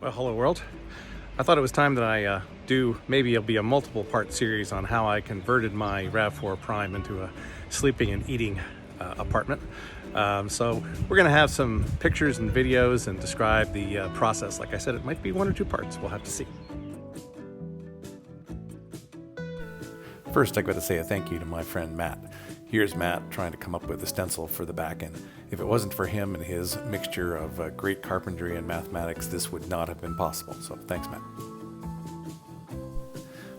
Well, hello world. I thought it was time that I maybe it'll be a multiple part series on how I converted my RAV4 Prime into a sleeping and eating apartment. So we're gonna have some pictures and videos and describe the process. Like I said, it might be one or two parts, we'll have to see. First, I got to say a thank you to my friend Matt. Here's Matt trying to come up with a stencil for the back end. If it wasn't for him and his mixture of great carpentry and mathematics, this would not have been possible. So thanks, Matt.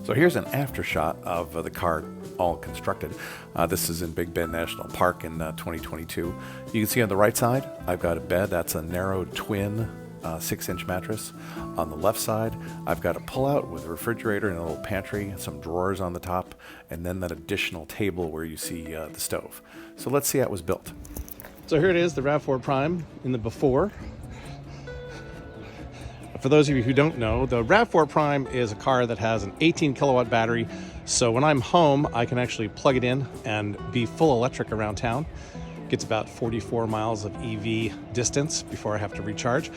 So here's an after shot of the car all constructed. This is in Big Bend National Park in 2022. You can see on the right side, I've got a bed. That's a narrow twin 6-inch mattress. On the left side, I've got a pull-out with a refrigerator and a little pantry, some drawers on the top, and then that additional table where you see the stove. So let's see how it was built. So here it is, the RAV4 Prime in the before. For those of you who don't know, the RAV4 Prime is a car that has an 18 kilowatt battery. So when I'm home, I can actually plug it in and be full electric around town. Gets about 44 miles of EV distance before I have to recharge.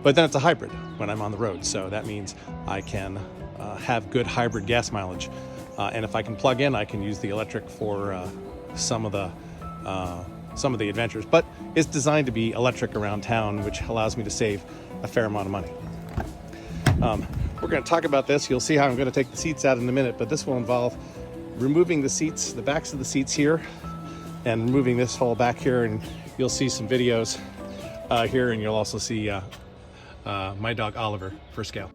But then it's a hybrid when I'm on the road. So that means I can have good hybrid gas mileage. And if I can plug in, I can use the electric for some of the adventures. But it's designed to be electric around town, which allows me to save a fair amount of money. We're going to talk about this. You'll see how I'm going to take the seats out in a minute, but this will involve removing the seats, the backs of the seats here, and removing this whole back here, and you'll see some videos here, and you'll also see my dog Oliver for scale.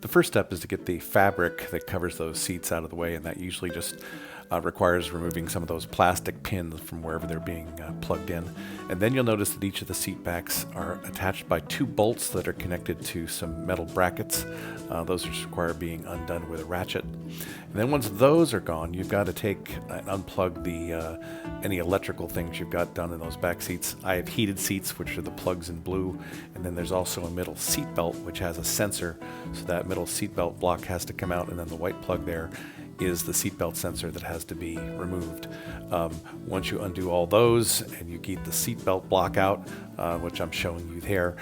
The first step is to get the fabric that covers those seats out of the way, and that usually just requires removing some of those plastic pins from wherever they're being plugged in. And then you'll notice that each of the seat backs are attached by two bolts that are connected to some metal brackets. Those just require being undone with a ratchet. And then once those are gone, you've got to take and unplug the any electrical things you've got done in those back seats. I have heated seats, which are the plugs in blue, and then there's also a middle seat belt which has a sensor, so that middle seat belt block has to come out, and then the white plug there is the seatbelt sensor that has to be removed. Once you undo all those and you get the seatbelt block out, which I'm showing you there,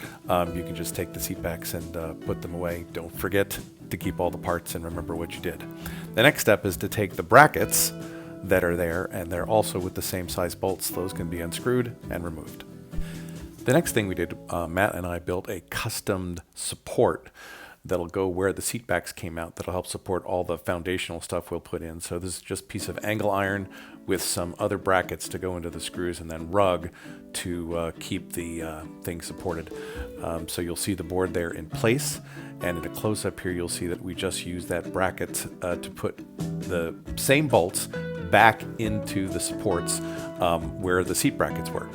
you can just take the seat backs and put them away. Don't forget to keep all the parts and remember what you did. The next step is to take the brackets that are there, and they're also with the same size bolts. Those can be unscrewed and removed. The next thing we did, Matt and I built a custom support that'll go where the seat backs came out, that'll help support all the foundational stuff we'll put in. So this is just a piece of angle iron with some other brackets to go into the screws, and then rug to keep the thing supported. So you'll see the board there in place, and in a close-up here you'll see that we just used that bracket to put the same bolts back into the supports where the seat brackets were.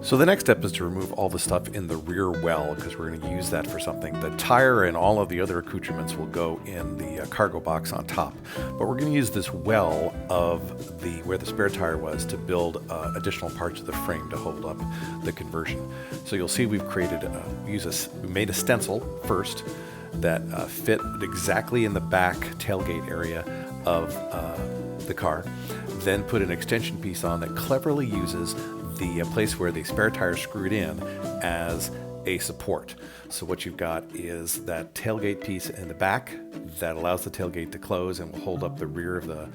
So the next step is to remove all the stuff in the rear well, because we're going to use that for something. The tire and all of the other accoutrements will go in the cargo box on top. But we're going to use this well of where the spare tire was to build additional parts of the frame to hold up the conversion. So you'll see we've created, we made a stencil first that fit exactly in the back tailgate area of the car. Then put an extension piece on that cleverly uses the place where the spare tire screwed in as a support. So what you've got is that tailgate piece in the back that allows the tailgate to close and will hold up the rear of the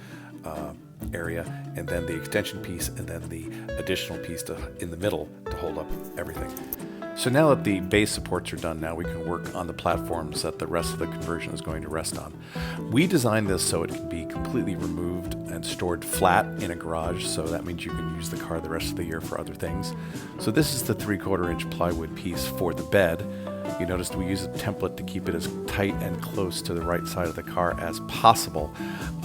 area, and then the extension piece, and then the additional piece in the middle to hold up everything. So now that the base supports are done, now we can work on the platforms that the rest of the conversion is going to rest on. We designed this so it can be completely removed and stored flat in a garage, so that means you can use the car the rest of the year for other things. So this is the 3/4 inch plywood piece for the bed. You noticed we use a template to keep it as tight and close to the right side of the car as possible.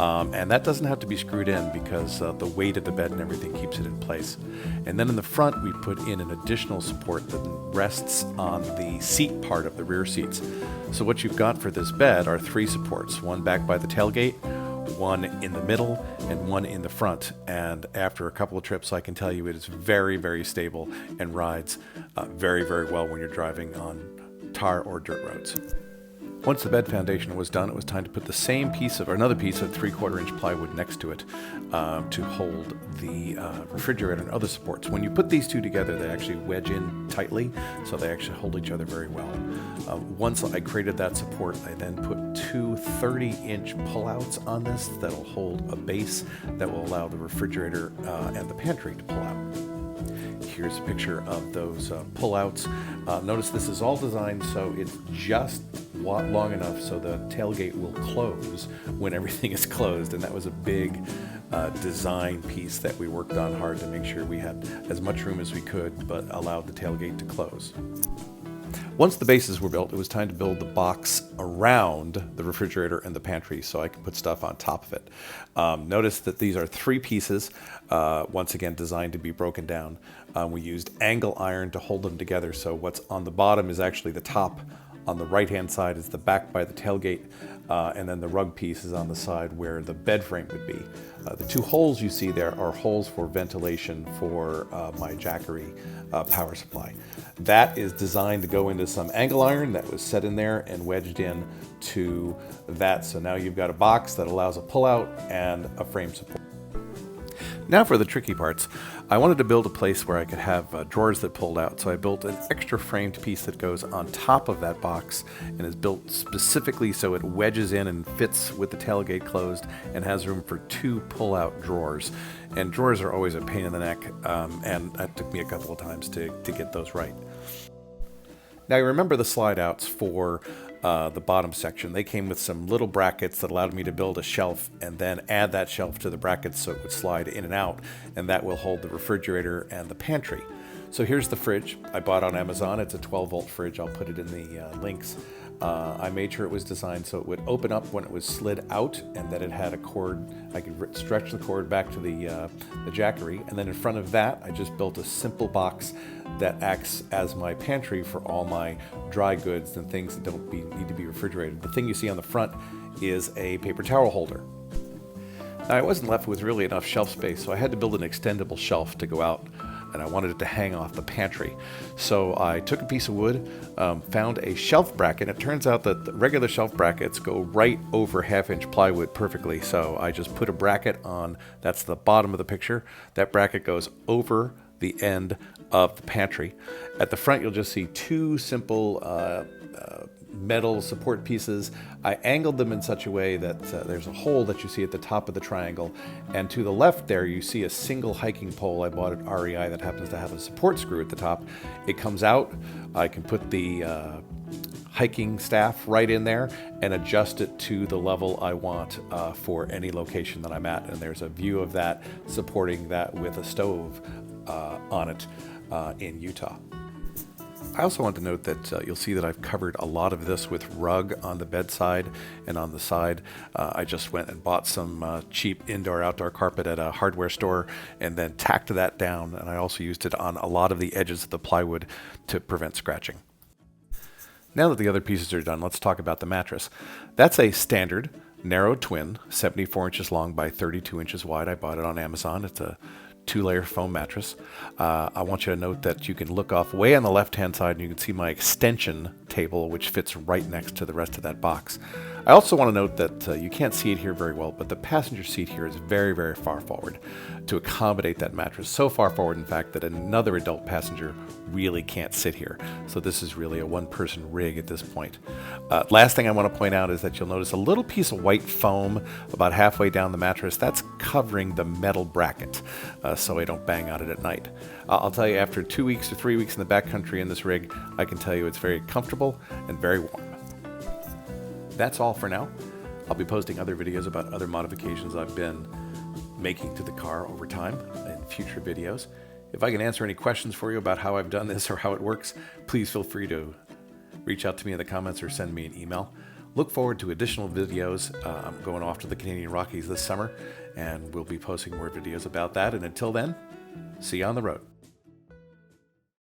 And that doesn't have to be screwed in because the weight of the bed and everything keeps it in place. And then in the front, we put in an additional support that rests on the seat part of the rear seats. So what you've got for this bed are 3 supports, one back by the tailgate, one in the middle, and one in the front. And after a couple of trips, I can tell you it is very, very stable and rides very, very well when you're driving on tar or dirt roads. Once the bed foundation was done, it was time to put the same piece of, or another piece of 3/4 inch plywood next to it to hold the refrigerator and other supports. When you put these two together, they actually wedge in tightly, so they actually hold each other very well. Once I created that support, I then put two 30-inch pullouts on this that'll hold a base that will allow the refrigerator and the pantry to pull out. Here's a picture of those pullouts. Notice this is all designed so it's just long enough so the tailgate will close when everything is closed, and that was a big design piece that we worked on hard to make sure we had as much room as we could but allowed the tailgate to close. Once the bases were built, it was time to build the box around the refrigerator and the pantry so I can put stuff on top of it. Notice that these are 3 pieces, once again designed to be broken down. We used angle iron to hold them together, so what's on the bottom is actually the top. On the right-hand side is the back by the tailgate, and then the rug piece is on the side where the bed frame would be. The 2 holes you see there are holes for ventilation for my Jackery power supply. That is designed to go into some angle iron that was set in there and wedged in to that. So now you've got a box that allows a pull-out and a frame support. Now for the tricky parts. I wanted to build a place where I could have drawers that pulled out, so I built an extra framed piece that goes on top of that box and is built specifically so it wedges in and fits with the tailgate closed and has room for 2 pull-out drawers. And drawers are always a pain in the neck, and that took me a couple of times to get those right. Now you remember the slide outs for the bottom section. They came with some little brackets that allowed me to build a shelf and then add that shelf to the brackets so it would slide in and out, and that will hold the refrigerator and the pantry. So here's the fridge I bought on Amazon. It's a 12-volt fridge. I'll put it in the links. I made sure it was designed so it would open up when it was slid out, and that it had a cord. I could stretch the cord back to the Jackery, and then in front of that I just built a simple box that acts as my pantry for all my dry goods and things that don't need to be refrigerated. The thing you see on the front is a paper towel holder. Now, I wasn't left with really enough shelf space, so I had to build an extendable shelf to go out, and I wanted it to hang off the pantry. So I took a piece of wood, found a shelf bracket. It turns out that the regular shelf brackets go right over 1/2-inch plywood perfectly. So I just put a bracket on, that's the bottom of the picture. That bracket goes over the end of the pantry. At the front, you'll just see 2 simple metal support pieces. I angled them in such a way that there's a hole that you see at the top of the triangle, and to the left there you see a single hiking pole I bought at REI that happens to have a support screw at the top. It comes out. I can put the hiking staff right in there and adjust it to the level I want for any location that I'm at, and there's a view of that supporting that with a stove on it in Utah. I also want to note that you'll see that I've covered a lot of this with rug on the bedside and on the side. I just went and bought some cheap indoor-outdoor carpet at a hardware store and then tacked that down, and I also used it on a lot of the edges of the plywood to prevent scratching. Now that the other pieces are done, let's talk about the mattress. That's a standard narrow twin, 74 inches long by 32 inches wide. I bought it on Amazon. It's a 2-layer foam mattress. I want you to note that you can look off way on the left-hand side and you can see my extension table, which fits right next to the rest of that box. I also want to note that you can't see it here very well, but the passenger seat here is very, very far forward to accommodate that mattress. So far forward, in fact, that another adult passenger really can't sit here. So this is really a 1-person rig at this point. Last thing I want to point out is that you'll notice a little piece of white foam about halfway down the mattress. That's covering the metal bracket so I don't bang on it at night. I'll tell you, after 2 weeks or 3 weeks in the backcountry in this rig, I can tell you it's very comfortable and very warm. That's all for now. I'll be posting other videos about other modifications I've been making to the car over time in future videos. If I can answer any questions for you about how I've done this or how it works, please feel free to reach out to me in the comments or send me an email. Look forward to additional videos. I'm going off to the Canadian Rockies this summer, and we'll be posting more videos about that. And until then, see you on the road.